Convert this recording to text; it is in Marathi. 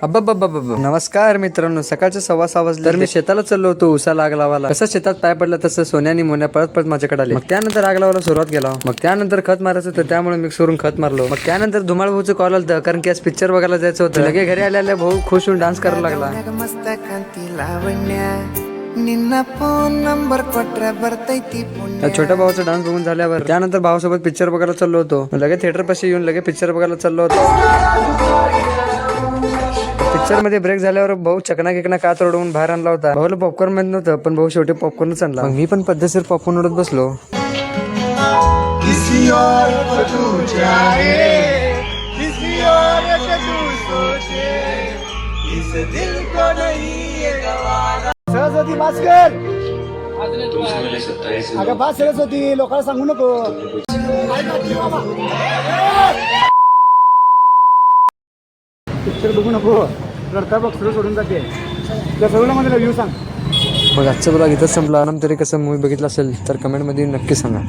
अब्बाब्बाब्बाब्बा. नमस्कार मित्रांनो, सकाळचे 6:15 वाजले. तर मी शेताला चाललो होतो उसाला आग लावायला. कसं शेतात पाय पडला तसं सोन्या आणि मोन्या पळत पळत माझ्याकडे आले. मग त्यानंतर आग लावायला सुरुवात केला. मग त्यानंतर खत मारायचं होतं, त्यामुळे मिक्स करून खत मारलो. मग त्यानंतर धुमाळ भाऊचं कॉल आलं कारण की आज पिक्चर बघायला जायचं होतं. लगे घरी आलेल्या भाऊ खुश होऊन डान्स करायला लागला. त्या छोट्या भावाचा डान्स बघून झाल्यावर त्यानंतर भावासोबत पिक्चर बघायला चाललो होतो. लगे थिएटर पाशी येऊन लगे पिक्चर बघायला चाललो होतो. पिक्चर मध्ये ब्रेक झाल्यावर भाऊ चकना गिकना काच ओढवून बाहेर आणला होता. भाऊला पॉपकॉर्न माहित नव्हतं, पण भाऊ शेवटी पॉपकॉर्नच आणला. मग मी पण पद्धतशीर पॉपकॉर्न उडत बसलो. सरस्वती भास्कर अगं बा सरस्वती लोकांना सांगू नको. पिक्चर बघू नको, रडता बघ सरळ सोडून जाते. त्या सर्वला मला व्ह्यू सांग. मग आजचं ब्लॉग इथंच संपला. तरी कसं मूवी बघितलं असेल तर कमेंट मध्ये नक्की सांगा.